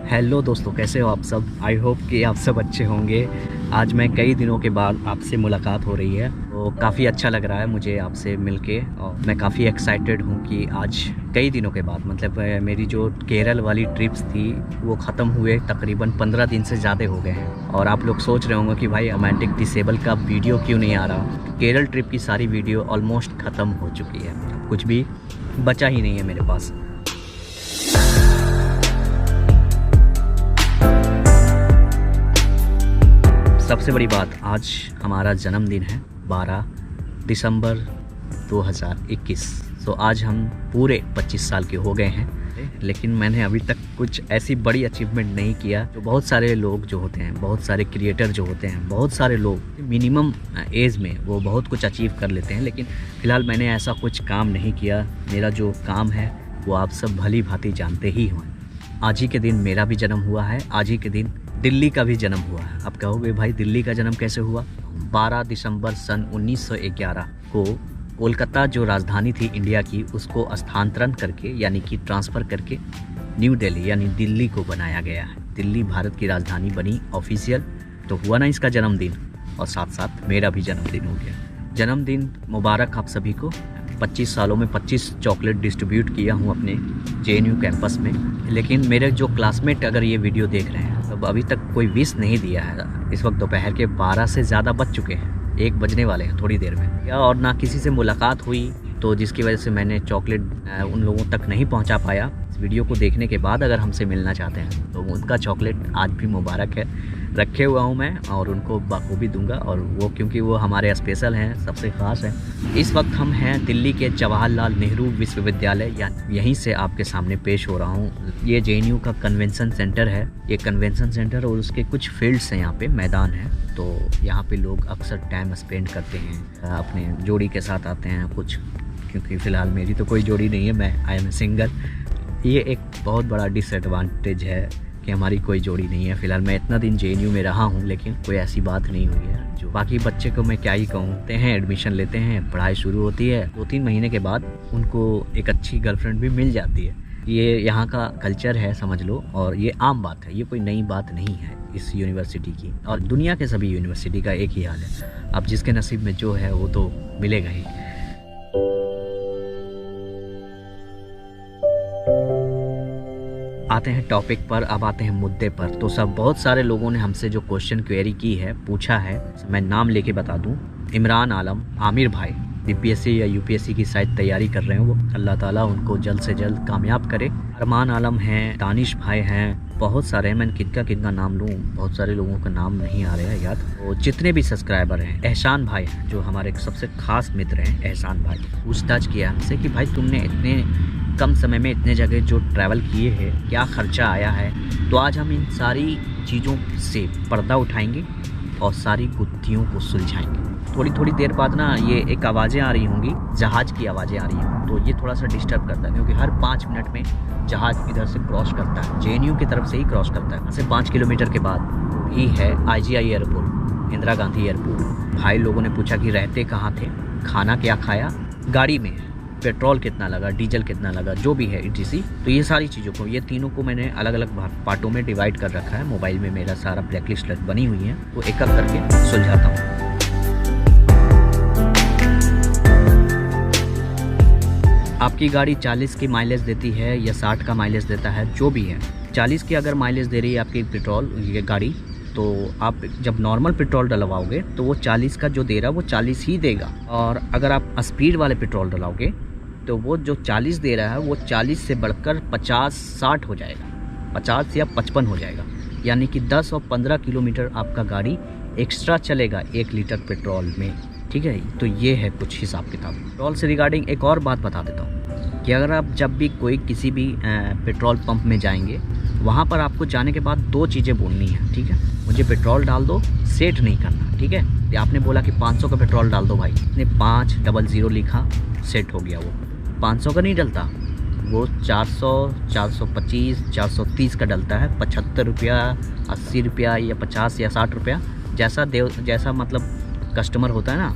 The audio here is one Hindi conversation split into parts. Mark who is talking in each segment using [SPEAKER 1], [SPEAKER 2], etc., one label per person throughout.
[SPEAKER 1] हेलो दोस्तों, कैसे हो आप सब। आई होप कि आप सब अच्छे होंगे। आज मैं कई दिनों के बाद आपसे मुलाकात हो रही है, तो काफ़ी अच्छा लग रहा है मुझे आपसे मिलके। और मैं काफ़ी एक्साइटेड हूँ कि आज कई दिनों के बाद मतलब मेरी जो केरल वाली ट्रिप्स थी वो ख़त्म हुए तकरीबन 15 दिन से ज़्यादा हो गए हैं। और आप लोग सोच रहे होंगे कि भाई रोमांटिक डिसेबल का वीडियो क्यों नहीं आ रहा। केरल ट्रिप की सारी वीडियो ऑलमोस्ट ख़त्म हो चुकी है, कुछ भी बचा ही नहीं है मेरे पास। सबसे बड़ी बात, आज हमारा जन्मदिन है 12 दिसंबर 2021। तो आज हम पूरे 25 साल के हो गए हैं, लेकिन मैंने अभी तक कुछ ऐसी बड़ी अचीवमेंट नहीं किया जो बहुत सारे लोग जो होते हैं, बहुत सारे क्रिएटर जो होते हैं, बहुत सारे लोग मिनिमम एज में वो बहुत कुछ अचीव कर लेते हैं। लेकिन फ़िलहाल मैंने ऐसा कुछ काम नहीं किया। मेरा जो काम है वो आप सब भली भांति जानते ही हों। आज ही के दिन मेरा भी जन्म हुआ है, आज ही के दिन दिल्ली का भी जन्म हुआ है। आप कहोगे भाई दिल्ली का जन्म कैसे हुआ। 12 दिसंबर सन 1911 को कोलकाता जो राजधानी थी इंडिया की, उसको स्थानांतरण करके यानी कि ट्रांसफ़र करके न्यू दिल्ली यानी दिल्ली को बनाया गया है। दिल्ली भारत की राजधानी बनी ऑफिशियल। तो हुआ ना इसका जन्मदिन, और साथ साथ मेरा भी जन्मदिन हो गया। जन्मदिन मुबारक आप सभी को। 25 सालों में 25 चॉकलेट डिस्ट्रीब्यूट किया हूँ अपने JNU कैंपस में। लेकिन मेरे जो क्लासमेट अगर ये वीडियो देख रहे हैं, तो अभी तक कोई विश नहीं दिया है। इस वक्त दोपहर के 12 से ज़्यादा बज चुके हैं, 1 बजने वाले हैं थोड़ी देर में। या और ना किसी से मुलाकात हुई, तो जिसकी वजह से मैंने चॉकलेट उन लोगों तक नहीं पहुंचा पाया। इस वीडियो को देखने के बाद अगर हमसे मिलना चाहते हैं तो उनका चॉकलेट आज भी मुबारक है, रखे हुआ हूँ मैं, और उनको बखूबी दूंगा। और वो क्योंकि वो हमारे स्पेशल हैं, सबसे ख़ास हैं। इस वक्त हम हैं दिल्ली के जवाहरलाल नेहरू विश्वविद्यालय, या यहीं से आपके सामने पेश हो रहा हूँ। ये JNU का कन्वेंशन सेंटर है। ये कन्वेंशन सेंटर और उसके कुछ फील्ड्स हैं, यहाँ पे मैदान है। तो यहाँ पे लोग अक्सर टाइम स्पेंड करते हैं, अपने जोड़ी के साथ आते हैं कुछ, क्योंकि फ़िलहाल मेरी तो कोई जोड़ी नहीं है, मैं आई एम सिंगल। ये एक बहुत बड़ा डिसएडवांटेज है कि हमारी कोई जोड़ी नहीं है। फ़िलहाल मैं इतना दिन JNU में रहा हूँ, लेकिन कोई ऐसी बात नहीं हुई है। जो बाकी बच्चे को मैं क्या ही कहूँ, हैं एडमिशन लेते हैं, पढ़ाई शुरू होती है, 2-3 महीने के बाद उनको एक अच्छी गर्लफ्रेंड भी मिल जाती है। ये यहाँ का कल्चर है, समझ लो। और ये आम बात है, ये कोई नई बात नहीं है इस यूनिवर्सिटी की, और दुनिया के सभी यूनिवर्सिटी का एक ही हाल है। अब जिसके नसीब में जो है वो तो मिलेगा ही। आते हैं टॉपिक पर, अब आते हैं मुद्दे पर। तो सब बहुत सारे लोगों ने हमसे जो क्वेश्चन क्वेरी की है, पूछा है, मैं नाम लेके बता दूं। इमरान आलम, आमिर भाई DPSC या UPSC की शायद तैयारी कर रहे हैं वो, अल्लाह ताला उनको जल्द से जल्द कामयाब करे। अरमान आलम हैं, दानिश भाई हैं, बहुत सारे हैं। मैं किनका नाम लूँ, बहुत सारे लोगों का नाम नहीं आ रहा है याद। वो जितने भी सब्सक्राइबर हैं, एहसान भाई हैं जो हमारे सबसे खास मित्र हैं। एहसान भाई पूछताछ किया हमसे कि भाई तुमने इतने कम समय में इतने जगह जो ट्रैवल किए हैं, क्या ख़र्चा आया है। तो आज हम इन सारी चीज़ों से पर्दा उठाएंगे और सारी गुत्थियों को सुलझाएंगे। थोड़ी देर बाद ना ये एक आवाज़ें आ रही होंगी, जहाज़ की आवाज़ें आ रही हैं, तो ये थोड़ा सा डिस्टर्ब करता है, क्योंकि हर 5 मिनट में जहाज़ इधर से क्रॉस करता है, JNU की तरफ से ही क्रॉस करता है। यहाँ से 5 किलोमीटर के बाद ही है IGI airport, Indira Gandhi airport. भाई लोगों ने पूछा कि रहते कहाँ थे, खाना क्या खाया, गाड़ी में पेट्रोल कितना लगा, डीजल कितना लगा, जो भी है ETC। तो ये सारी चीज़ों को, ये तीनों को मैंने अलग अलग पार्टों में डिवाइड कर रखा है। मोबाइल में मेरा सारा ब्लैकलिस्ट बनी हुई है, वो एक एक करके सुलझाता हूँ। आपकी गाड़ी 40 की माइलेज देती है या 60 का माइलेज देता है, जो भी है, 40 की अगर माइलेज दे रही है आपकी पेट्रोल ये गाड़ी, तो आप जब नॉर्मल पेट्रोल डलवाओगे तो वो 40 का जो दे रहा है वो 40 ही देगा। और अगर आप स्पीड वाले पेट्रोल डलाओगे तो वो जो 40 दे रहा है वो 40 से बढ़कर 50-60 हो जाएगा, 50 या 55 हो जाएगा। यानी कि 10 और 15 किलोमीटर आपका गाड़ी एक्स्ट्रा चलेगा 1 लीटर पेट्रोल में। ठीक है, तो ये है कुछ हिसाब किताब। पेट्रोल से रिगार्डिंग एक और बात बता देता हूँ कि अगर आप जब भी कोई किसी भी पेट्रोल पंप में जाएंगे, वहाँ पर आपको जाने के बाद 2 चीज़ें बोलनी है। ठीक है, मुझे पेट्रोल डाल दो, सेट नहीं करना। ठीक है, आपने बोला कि 500 का पेट्रोल डाल दो भाई, इसने 500 लिखा, सेट हो गया। वो 500 का नहीं डलता, वो 400, 425, 430 का डलता है। 75 रुपया, 80 रुपया या 50 या 60 रुपया, जैसा मतलब कस्टमर होता है ना,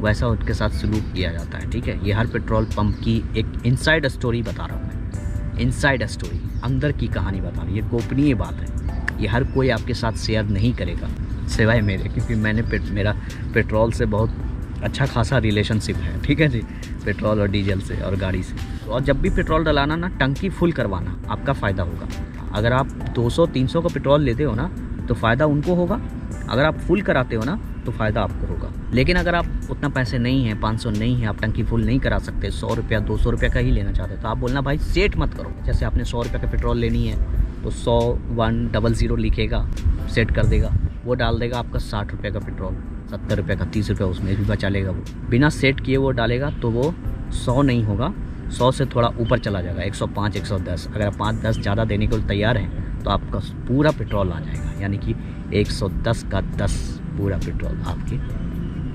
[SPEAKER 1] वैसा उनके साथ सलूक किया जाता है। ठीक है, ये हर पेट्रोल पंप की एक इनसाइड स्टोरी बता रहा हूँ मैं। इनसाइड स्टोरी, अंदर की कहानी बताना, ये गोपनीय बात है। ये हर कोई आपके साथ शेयर नहीं करेगा सिवाय मेरे, क्योंकि मैंने मेरा पेट्रोल से बहुत अच्छा खासा रिलेशनशिप है, ठीक है जी, पेट्रोल और डीजल से और गाड़ी से। और जब भी पेट्रोल डलाना ना, टंकी फुल करवाना, आपका फ़ायदा होगा। अगर आप 200-300 का पेट्रोल लेते हो ना तो फ़ायदा उनको होगा, अगर आप फुल कराते हो ना तो फ़ायदा आपको होगा। लेकिन अगर आप उतना पैसे नहीं है, 500 नहीं है, आप टंकी फुल नहीं करा सकते, 100 रुपया 200 रुपया का ही लेना चाहते, तो आप बोलना भाई सेट मत करो। जैसे आपने 100 रुपये का पेट्रोल लेनी है तो 100 लिखेगा, सेट कर देगा, वो डाल देगा आपका 60 रुपये का पेट्रोल, 70 रुपये का, 30 रुपये उसमें भी बचा लेगा। वो बिना सेट किए वो डालेगा तो वो 100 नहीं होगा, 100 से थोड़ा ऊपर चला जाएगा, 105, 110। अगर आप 5-10 ज़्यादा देने को तैयार हैं तो आपका पूरा पेट्रोल आ जाएगा, यानी कि 110 का 10 पूरा पेट्रोल आपकी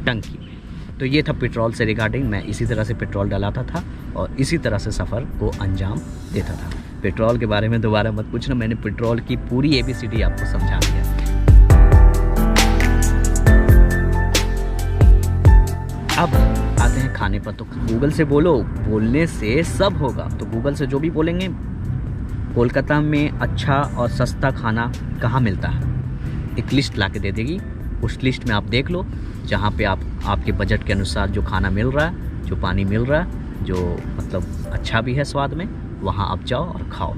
[SPEAKER 1] टंकी में। तो ये था पेट्रोल से रिगार्डिंग। मैं इसी तरह से पेट्रोल डलाता था और इसी तरह से सफ़र को अंजाम देता था। पेट्रोल के बारे में दोबारा मत पूछना, मैंने पेट्रोल की पूरी ABCD आपको समझा दिया। अब आते हैं खाने पर। तो गूगल से बोलो, बोलने से सब होगा। तो गूगल से जो भी बोलेंगे, कोलकाता में अच्छा और सस्ता खाना कहाँ मिलता है, एक लिस्ट ला के दे देगी। उस लिस्ट में आप देख लो, जहाँ पे आपके बजट के अनुसार जो खाना मिल रहा है, जो पानी मिल रहा है, जो मतलब अच्छा भी है स्वाद में, वहाँ आप जाओ और खाओ।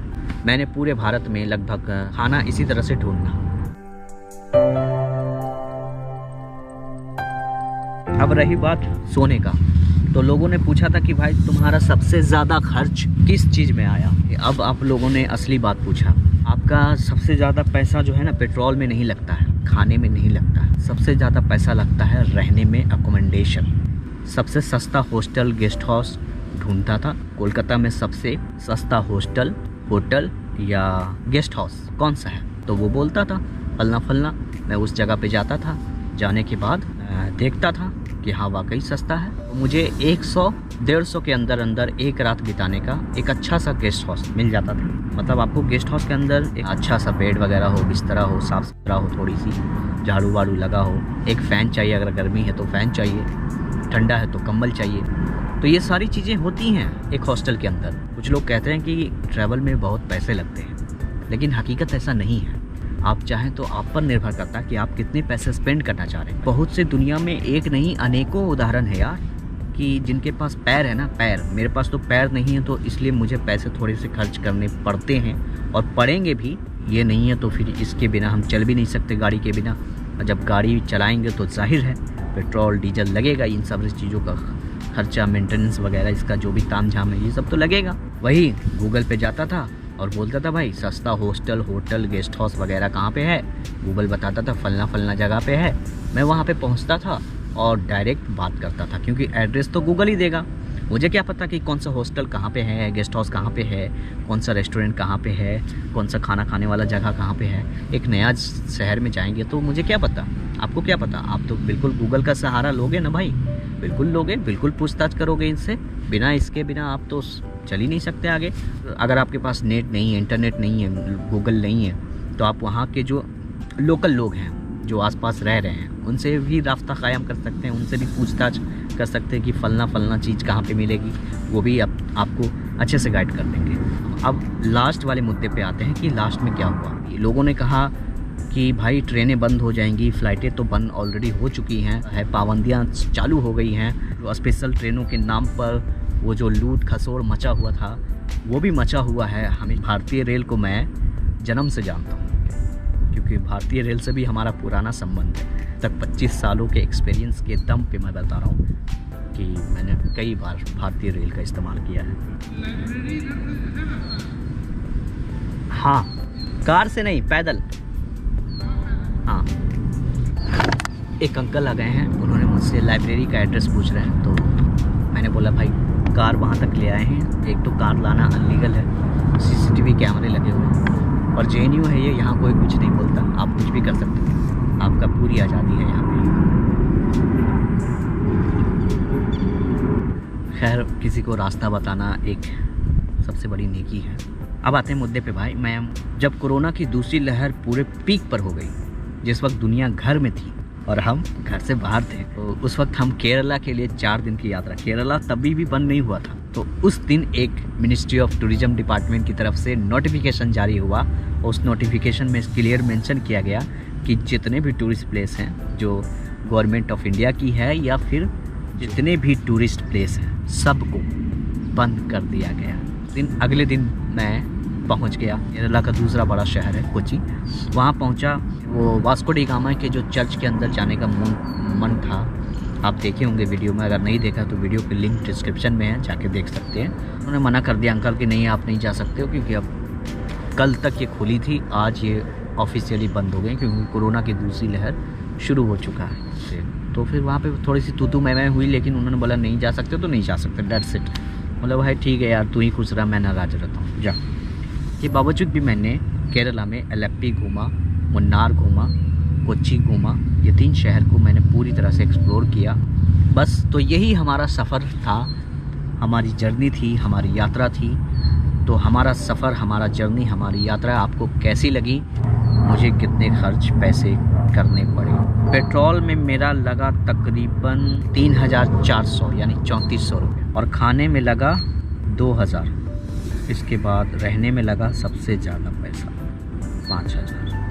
[SPEAKER 1] मैंने पूरे भारत में लगभग खाना इसी तरह से ढूंढना। अब रही बात सोने का, तो लोगों ने पूछा था कि भाई तुम्हारा सबसे ज़्यादा खर्च किस चीज़ में आया। अब आप लोगों ने असली बात पूछा। आपका सबसे ज़्यादा पैसा जो है ना, पेट्रोल में नहीं लगता है, खाने में नहीं लगता है, सबसे ज़्यादा पैसा लगता है रहने में, अकोमोडेशन। सबसे सस्ता हॉस्टल, गेस्ट हाउस ढूंढता था। कोलकाता में सबसे सस्ता हॉस्टल, होटल या गेस्ट हाउस कौन सा है, तो वो बोलता था फलना फलना। मैं उस जगह पे जाता था, जाने के बाद देखता था कि हाँ वाकई सस्ता है। तो मुझे 100-150 के अंदर एक रात बिताने का एक अच्छा सा गेस्ट हाउस मिल जाता था। मतलब आपको गेस्ट हाउस के अंदर एक अच्छा सा बेड वगैरह हो, बिस्तरा हो, साफ़ सुथरा हो, थोड़ी सी झाड़ू वाड़ू लगा हो, एक फ़ैन चाहिए, अगर गर्मी है तो फ़ैन चाहिए, ठंडा है तो कंबल चाहिए। तो ये सारी चीज़ें होती हैं एक हॉस्टल के अंदर। कुछ लोग कहते हैं कि ट्रैवल में बहुत पैसे लगते हैं, लेकिन हकीकत ऐसा नहीं है। आप चाहें तो आप पर निर्भर करता है कि आप कितने पैसे स्पेंड करना चाह रहे हैं। बहुत से दुनिया में एक नहीं अनेकों उदाहरण है यार, कि जिनके पास पैर है ना, पैर। मेरे पास तो पैर नहीं है, तो इसलिए मुझे पैसे थोड़े से खर्च करने पड़ते हैं और पड़ेंगे भी। ये नहीं है तो फिर इसके बिना हम चल भी नहीं सकते, गाड़ी के बिना। जब गाड़ी चलाएंगे तो जाहिर है पेट्रोल डीजल लगेगा, इन सब चीज़ों का खर्चा, मेंटेनेंस वगैरह, इसका जो भी तामझाम है ये सब तो लगेगा। वही गूगल पे जाता था और बोलता था भाई सस्ता हॉस्टल, होटल, गेस्ट हाउस वगैरह कहाँ पे है। गूगल बताता था फलना फलना जगह पे है। मैं वहाँ पे पहुँचता था और डायरेक्ट बात करता था, क्योंकि एड्रेस तो गूगल ही देगा। मुझे क्या पता कि कौन सा हॉस्टल कहाँ पे है, गेस्ट हाउस कहाँ पे है, कौन सा रेस्टोरेंट कहाँ पे है, कौन सा खाना खाने वाला जगह कहाँ पे है। एक नया शहर में जाएंगे तो मुझे क्या पता, आपको क्या पता। आप तो बिल्कुल गूगल का सहारा लोगे ना भाई, बिल्कुल लोगे, बिल्कुल पूछताछ करोगे इनसे। इसके बिना आप तो चल ही नहीं सकते आगे। अगर आपके पास नेट नहीं है, इंटरनेट नहीं है, गूगल नहीं है, तो आप वहाँ के जो लोकल लोग हैं, जो आसपास रह रहे हैं, उनसे भी रास्ता कायम कर सकते हैं, उनसे भी पूछताछ कर सकते हैं कि फलना चीज़ कहाँ पे मिलेगी। वो भी आपको अच्छे से गाइड कर देंगे। अब लास्ट वाले मुद्दे पे आते हैं कि लास्ट में क्या हुआ। लोगों ने कहा कि भाई ट्रेनें बंद हो जाएंगी, फ़्लाइटें तो बंद ऑलरेडी हो चुकी हैं, पाबंदियाँ चालू हो गई हैं। तो स्पेशल ट्रेनों के नाम पर वो जो लूट खसोड़ मचा हुआ था, वो भी मचा हुआ है। हमें भारतीय रेल को मैं जन्म से जानता हूँ, क्योंकि भारतीय रेल से भी हमारा पुराना संबंध है। तक 25 सालों के एक्सपीरियंस के दम पे मैं बता रहा हूँ कि मैंने कई बार भारतीय रेल का इस्तेमाल किया है। हाँ, कार से नहीं, पैदल। हाँ, एक अंकल आ गए हैं, उन्होंने मुझसे लाइब्रेरी का एड्रेस पूछ रहे हैं। तो मैंने बोला भाई कार वहाँ तक ले आए हैं, एक तो कार लाना अनलीगल है, CCTV कैमरे लगे हुए हैं, और JNU है ये, यहाँ कोई कुछ नहीं बोलता, आप कुछ भी कर सकते हैं, आपका पूरी आज़ादी है यहाँ पे। खैर, किसी को रास्ता बताना एक सबसे बड़ी नेकी है। अब आते हैं मुद्दे पे भाई। मैं जब कोरोना की दूसरी लहर पूरे पीक पर हो गई, जिस वक्त दुनिया घर में थी, और हम घर से बाहर थे। तो उस वक्त हम केरला के लिए 4 दिन की यात्रा, केरला तभी भी बंद नहीं हुआ था। तो उस दिन एक मिनिस्ट्री ऑफ टूरिज्म डिपार्टमेंट की तरफ से नोटिफिकेशन जारी हुआ और उस नोटिफिकेशन में क्लियर मेंशन किया गया कि जितने भी टूरिस्ट प्लेस हैं जो गवर्नमेंट ऑफ इंडिया की है या फिर जितने भी टूरिस्ट प्लेस हैं सबको बंद कर दिया गया। अगले दिन मैं पहुंच गया केरला का दूसरा बड़ा शहर है कोची। वहां पहुंचा, वो वास्को डी गामा के जो चर्च के अंदर जाने का मन था। आप देखे होंगे वीडियो में, अगर नहीं देखा तो वीडियो की लिंक डिस्क्रिप्शन में है, जाके देख सकते हैं। उन्होंने मना कर दिया अंकल कि नहीं आप नहीं जा सकते हो, क्योंकि अब कल तक ये खुली थी, आज ये ऑफिशियली बंद हो गई क्योंकि कोरोना की दूसरी लहर शुरू हो चुका है। तो फिर वहाँ पे थोड़ी सी तू मैं हुई, लेकिन उन्होंने बोला नहीं जा सकते तो नहीं जा सकते, दैट्स इट। मतलब भाई ठीक है यार, तू ही खुश रहा, मैं नाराज रहता हूँ, जा। के बावजूद भी मैंने केरला में एलेप्पी घूमा, मुन्नार घूमा, कोच्चि घूमा। ये 3 शहर को मैंने पूरी तरह से एक्सप्लोर किया। बस तो यही हमारा सफ़र था, हमारी जर्नी थी, हमारी यात्रा थी। तो हमारा सफ़र, हमारा जर्नी, हमारी यात्रा आपको कैसी लगी, मुझे कितने खर्च पैसे करने पड़े। पेट्रोल में मेरा लगा तकरीबन 3400 यानी 3400 रुपये, और खाने में लगा 2000। इसके बाद रहने में लगा सबसे ज़्यादा पैसा 5000।